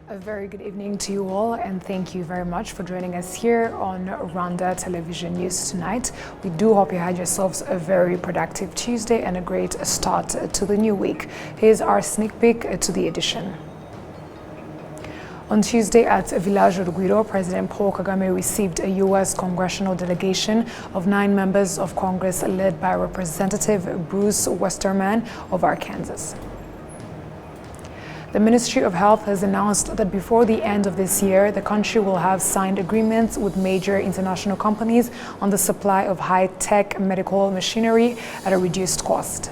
A very good evening to you all, and thank you very much for joining us here on Rwanda Television News tonight. We do hope you had yourselves a very productive Tuesday and a great start to the new week. Here's our sneak peek to the edition. On Tuesday at Village Urugwiro, President Paul Kagame received a U.S. congressional delegation of 9 members of Congress led by Representative Bruce Westerman of Arkansas. The Ministry of Health has announced that before the end of this year, the country will have signed agreements with major international companies on the supply of high-tech medical machinery at a reduced cost.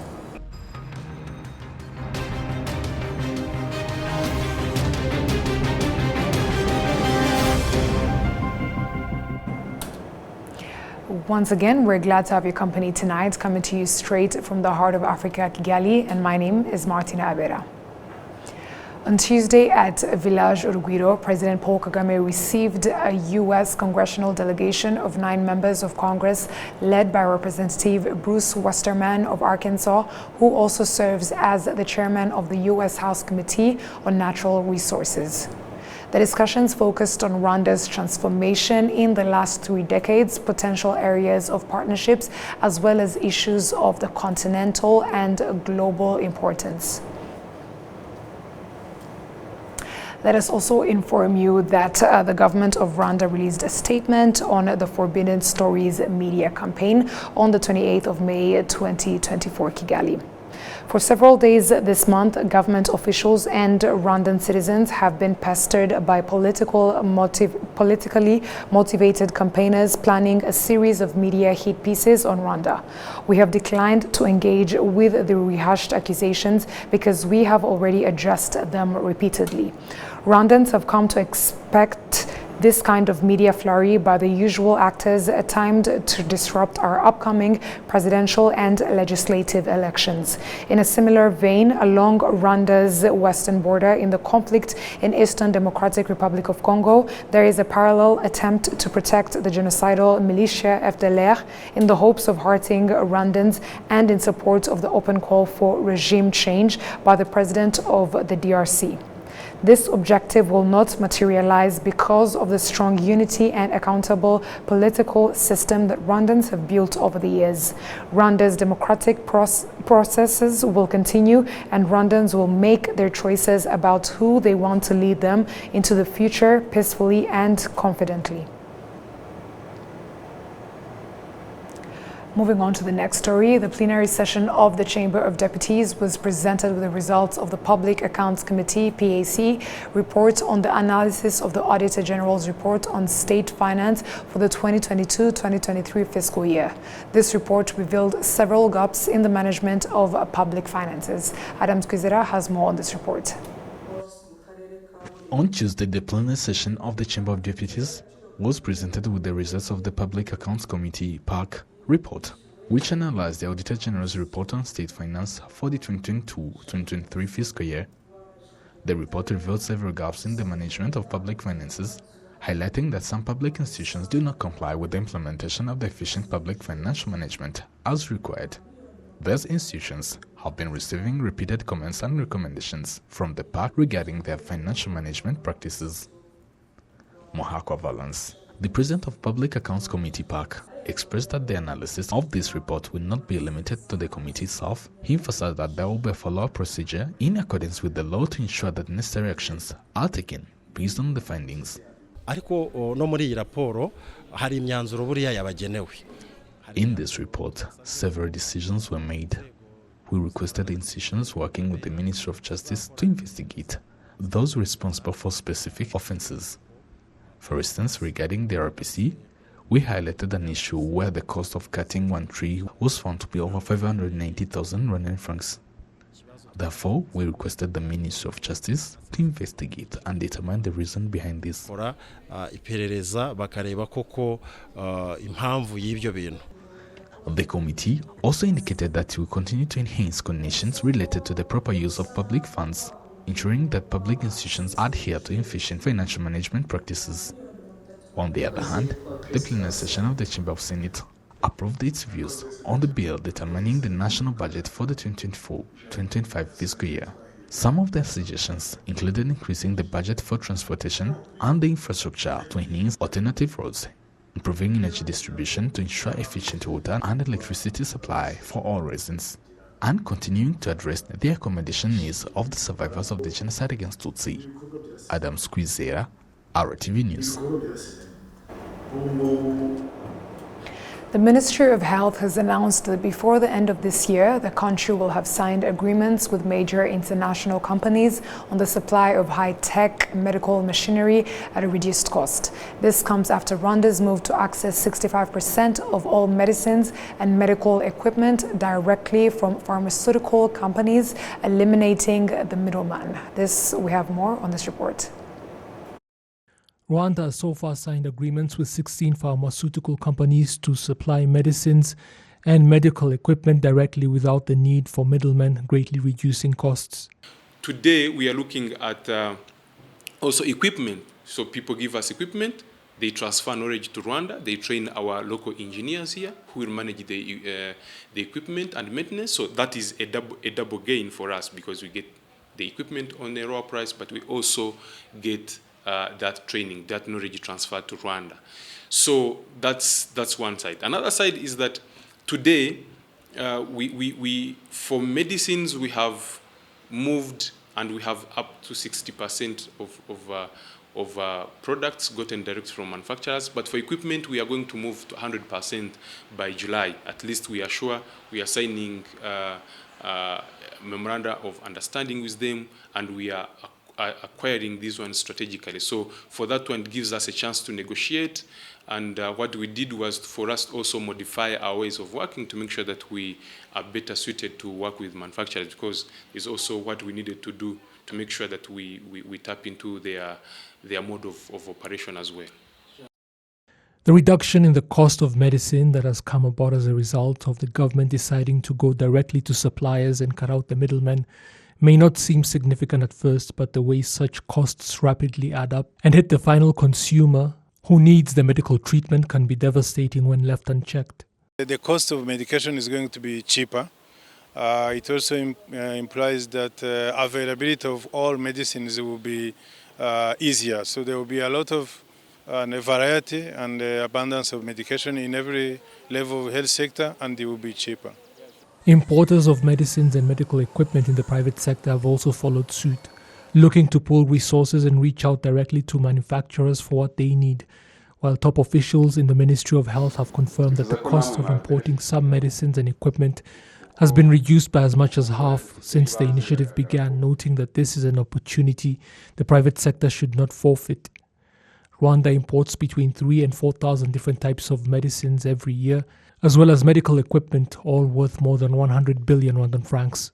Once again, we're glad to have your company tonight, coming to you straight from the heart of Africa, Kigali, and my name is Martina Abera. On Tuesday at Village Urugwiro, President Paul Kagame received a U.S. congressional delegation of 9 members of Congress led by Representative Bruce Westerman of Arkansas, who also serves as the chairman of the U.S. House Committee on Natural Resources. The discussions focused on Rwanda's transformation in the last 3 decades, potential areas of partnerships, as well as issues of the continental and global importance. Let us also inform you that the government of Rwanda released a statement on the Forbidden Stories media campaign on the 28th of May 2024 Kigali. For several days this month, government officials and Rwandan citizens have been pestered by politically motivated campaigners planning a series of media hit pieces on Rwanda. We have declined to engage with the rehashed accusations because we have already addressed them repeatedly. Rwandans have come to expect this kind of media flurry by the usual actors timed to disrupt our upcoming presidential and legislative elections. In a similar vein, along Rwanda's western border in the conflict in Eastern Democratic Republic of Congo, there is a parallel attempt to protect the genocidal militia FDLR in the hopes of hurting Rwandans and in support of the open call for regime change by the president of the DRC. This objective will not materialize because of the strong unity and accountable political system that Rwandans have built over the years. Rwanda's democratic processes will continue, and Rwandans will make their choices about who they want to lead them into the future peacefully and confidently. Moving on to the next story, the plenary session of the Chamber of Deputies was presented with the results of the Public Accounts Committee (PAC) report on the analysis of the Auditor General's report on state finance for the 2022-2023 fiscal year. This report revealed several gaps in the management of public finances. Adam Kwizera has more on this report. On Tuesday, the plenary session of the Chamber of Deputies was presented with the results of the Public Accounts Committee (PAC) report, which analyzed the Auditor General's report on state finance for the 2022-2023 fiscal year. The report revealed several gaps in the management of public finances, highlighting that some public institutions do not comply with the implementation of the efficient public financial management as required. These institutions have been receiving repeated comments and recommendations from the PAC regarding their financial management practices. Mohakwa Valance, the president of Public Accounts Committee (PAC), expressed that the analysis of this report will not be limited to the committee itself. He emphasized that there will be a follow-up procedure in accordance with the law to ensure that necessary actions are taken based on the findings. In this report, several decisions were made. We requested the institutions working with the Ministry of Justice to investigate those responsible for specific offenses. For instance, regarding the RPC, we highlighted an issue where the cost of cutting one tree was found to be over 590,000 Rwandan francs. Therefore, we requested the Ministry of Justice to investigate and determine the reason behind this. The committee also indicated that it will continue to enhance conditions related to the proper use of public funds, ensuring that public institutions adhere to efficient financial management practices. On the other hand, the plenary session of the Chamber of Senate approved its views on the bill determining the national budget for the 2024-2025 fiscal year. Some of their suggestions included increasing the budget for transportation and the infrastructure to enhance alternative roads, improving energy distribution to ensure efficient water and electricity supply for all residents, and continuing to address the accommodation needs of the survivors of the genocide against Tutsi. Adam Squizera, RwandaTV News. The Ministry of Health has announced that before the end of this year, the country will have signed agreements with major international companies on the supply of high-tech medical machinery at a reduced cost. This comes after Rwanda's move to access 65% of all medicines and medical equipment directly from pharmaceutical companies, eliminating the middleman. We have more on this report. Rwanda has so far signed agreements with 16 pharmaceutical companies to supply medicines and medical equipment directly without the need for middlemen, greatly reducing costs. Today, we are looking at also equipment. So people give us equipment, they transfer knowledge to Rwanda, they train our local engineers here who will manage the equipment and maintenance. So that is a double gain for us because we get the equipment on a lower price, but we also get that training, that knowledge transferred to Rwanda. So that's one side. Another side is that today, we for medicines, we have moved and we have up to 60% of products gotten direct from manufacturers. But for equipment, we are going to move to 100% by July. At least we are sure. We are signing memoranda of understanding with them, and we are acquiring these ones strategically. So for that one, it gives us a chance to negotiate. And what we did was for us to also modify our ways of working to make sure that we are better suited to work with manufacturers, because it's also what we needed to do to make sure that we tap into their mode of operation as well. The reduction in the cost of medicine that has come about as a result of the government deciding to go directly to suppliers and cut out the middlemen may not seem significant at first, but the way such costs rapidly add up and hit the final consumer who needs the medical treatment can be devastating when left unchecked. The cost of medication is going to be cheaper. It also implies that availability of all medicines will be easier. So there will be a lot of a variety and abundance of medication in every level of health sector, and it will be cheaper. Importers of medicines and medical equipment in the private sector have also followed suit, looking to pool resources and reach out directly to manufacturers for what they need, while top officials in the Ministry of Health have confirmed that the cost of importing some medicines and equipment has been reduced by as much as half since the initiative began, noting that this is an opportunity the private sector should not forfeit. Rwanda imports between 3,000 and 4,000 different types of medicines every year, as well as medical equipment, all worth more than 100 billion Rwandan francs.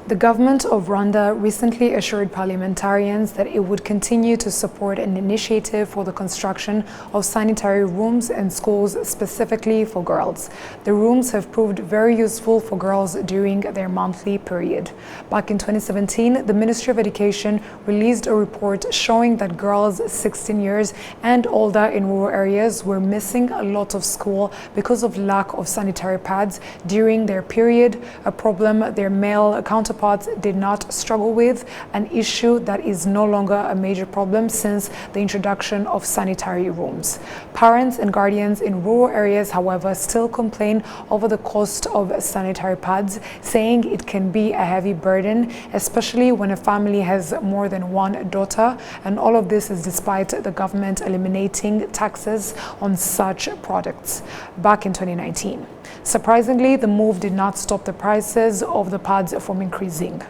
The government of Rwanda recently assured parliamentarians that it would continue to support an initiative for the construction of sanitary rooms in schools specifically for girls. The rooms have proved very useful for girls during their monthly period. Back in 2017, the Ministry of Education released a report showing that girls 16 years and older in rural areas were missing a lot of school because of lack of sanitary pads during their period, a problem their male counterparts did not struggle with, an issue that is no longer a major problem since the introduction of sanitary rooms. Parents and guardians in rural areas, however, still complain over the cost of sanitary pads, saying it can be a heavy burden, especially when a family has more than one daughter, and all of this is despite the government eliminating taxes on such products back in 2019. Surprisingly, the move did not stop the prices of the pads from increasing.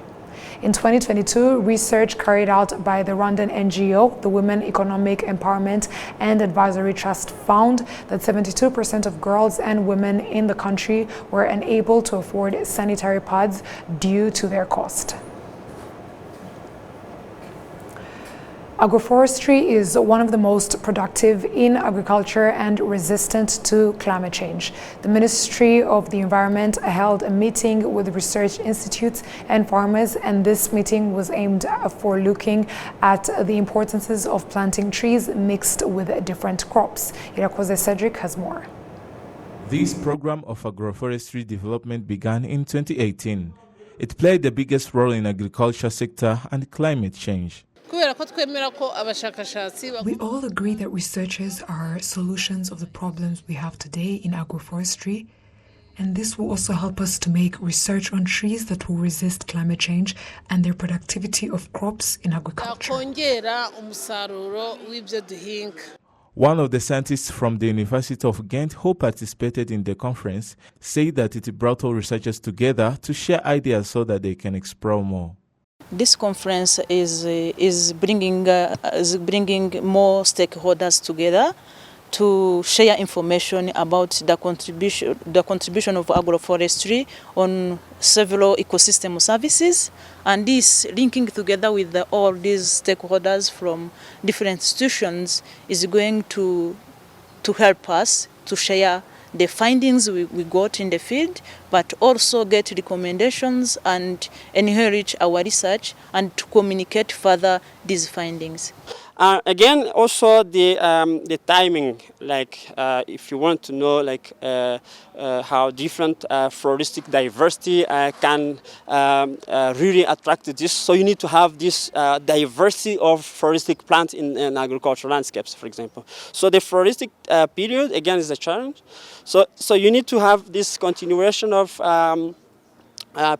In 2022, research carried out by the Rwandan NGO, the Women Economic Empowerment and Advisory Trust, found that 72% of girls and women in the country were unable to afford sanitary pads due to their cost. Agroforestry is one of the most productive in agriculture and resistant to climate change. The Ministry of the Environment held a meeting with research institutes and farmers, and this meeting was aimed for looking at the importances of planting trees mixed with different crops. Irakoze Cedric has more. This program of agroforestry development began in 2018 It played the biggest role in agriculture sector and climate change. We all agree that researchers are solutions of the problems we have today in agroforestry, and this will also help us to make research on trees that will resist climate change and their productivity of crops in agriculture. One of the scientists from the University of Ghent who participated in the conference said that it brought all researchers together to share ideas so that they can explore more. This conference is bringing more stakeholders together to share information about the contribution of agroforestry on several ecosystem services, and this linking together with all these stakeholders from different institutions is going to help us to share the findings we got in the field, but also get recommendations and enrich our research and to communicate further these findings. Again, also the timing, like if you want to know like how different floristic diversity can really attract this, so you need to have this diversity of floristic plants in agricultural landscapes, for example. So the floristic period, again, is a challenge. So you need to have this continuation of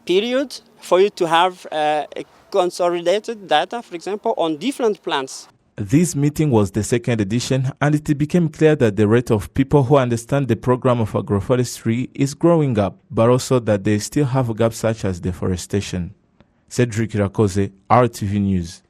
period for you to have a consolidated data, for example, on different plants. This meeting was the second edition, and it became clear that the rate of people who understand the program of agroforestry is growing up, but also that they still have gaps such as deforestation. Cedric Irakoze, RTV News.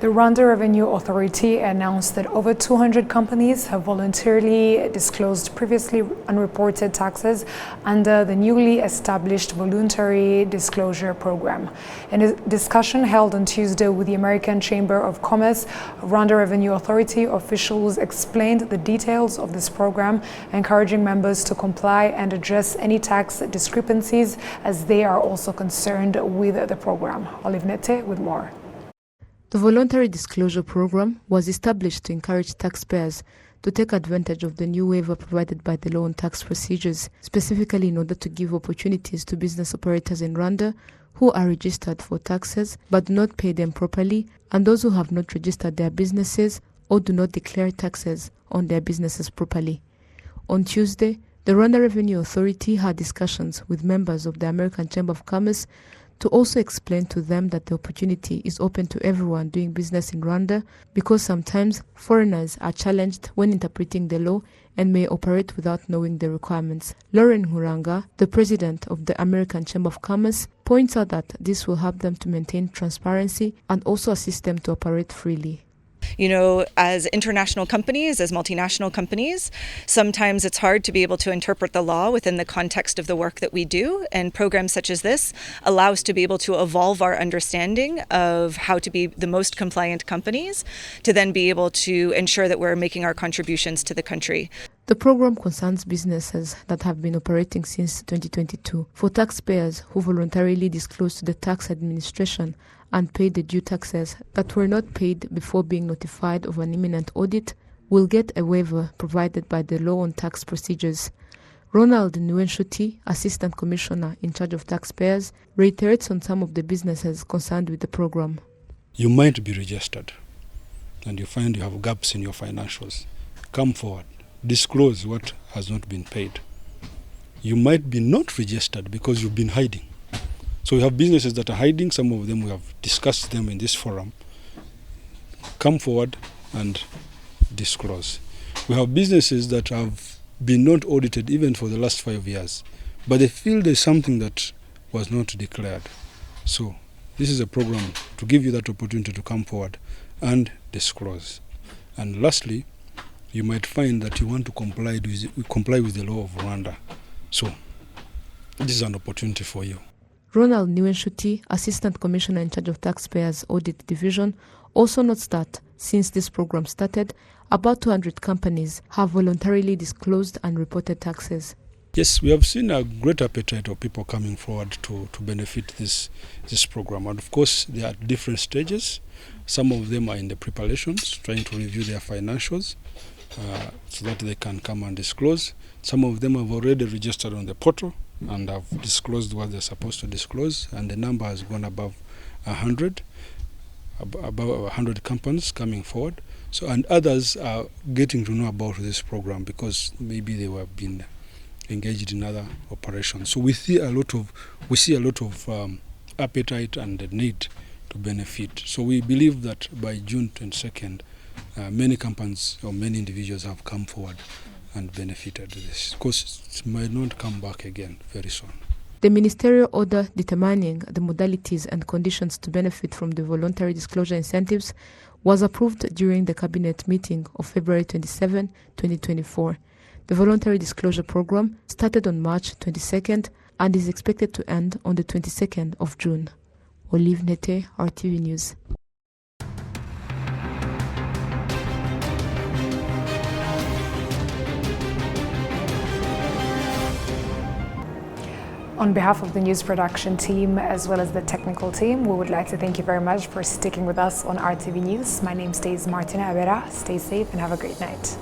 The Rwanda Revenue Authority announced that over 200 companies have voluntarily disclosed previously unreported taxes under the newly established Voluntary Disclosure Program. In a discussion held on Tuesday with the American Chamber of Commerce, Rwanda Revenue Authority officials explained the details of this program, encouraging members to comply and address any tax discrepancies as they are also concerned with the program. Olive Nete with more. The Voluntary Disclosure Program was established to encourage taxpayers to take advantage of the new waiver provided by the law on tax procedures, specifically in order to give opportunities to business operators in Rwanda who are registered for taxes but do not pay them properly, and those who have not registered their businesses or do not declare taxes on their businesses properly. On Tuesday, the Rwanda Revenue Authority had discussions with members of the American Chamber of Commerce to also explain to them that the opportunity is open to everyone doing business in Rwanda, because sometimes foreigners are challenged when interpreting the law and may operate without knowing the requirements. Lauren Huranga, the president of the American Chamber of Commerce, points out that this will help them to maintain transparency and also assist them to operate freely. You know, as international companies, as multinational companies, sometimes it's hard to be able to interpret the law within the context of the work that we do, and programs such as this allow us to be able to evolve our understanding of how to be the most compliant companies to then be able to ensure that we're making our contributions to the country. The program concerns businesses that have been operating since 2022. For taxpayers who voluntarily disclose to the tax administration and pay the due taxes that were not paid before being notified of an imminent audit, will get a waiver provided by the law on tax procedures. Ronald Nwenshuti, Assistant Commissioner in charge of taxpayers, reiterates on some of the businesses concerned with the program. You might be registered and you find you have gaps in your financials. Come forward. Disclose what has not been paid. You might be not registered because you've been hiding. So we have businesses that are hiding. Some of them we have discussed them in this forum. Come forward and disclose. We have businesses that have been not audited even for the last 5 years, but they feel there's something that was not declared. So this is a program to give you that opportunity to come forward and disclose. And lastly, you might find that you want to comply with the law of Rwanda. So this is an opportunity for you. Ronald Nwenshuti, Assistant Commissioner in charge of Taxpayers Audit Division, also notes that since this program started, about 200 companies have voluntarily disclosed and reported taxes. Yes, we have seen a great appetite of people coming forward to benefit this program. And of course, they are at different stages. Some of them are in the preparations, trying to review their financials so that they can come and disclose. Some of them have already registered on the portal and have disclosed what they're supposed to disclose, and the number has gone above 100, above 100 companies coming forward. So, and others are getting to know about this program because maybe they have been engaged in other operations. So we see a lot of appetite and the need to benefit. So we believe that by June 22nd, many companies or many individuals have come forward and benefited this, because it might not come back again very soon. The ministerial order determining the modalities and conditions to benefit from the voluntary disclosure incentives was approved during the cabinet meeting of February 27, 2024. The voluntary disclosure program started on March 22nd and is expected to end on the 22nd of June. Olive Nete, RTV News. On behalf of the news production team as well as the technical team, we would like to thank you very much for sticking with us on RTV News. My name is Martina Abera. Stay safe and have a great night.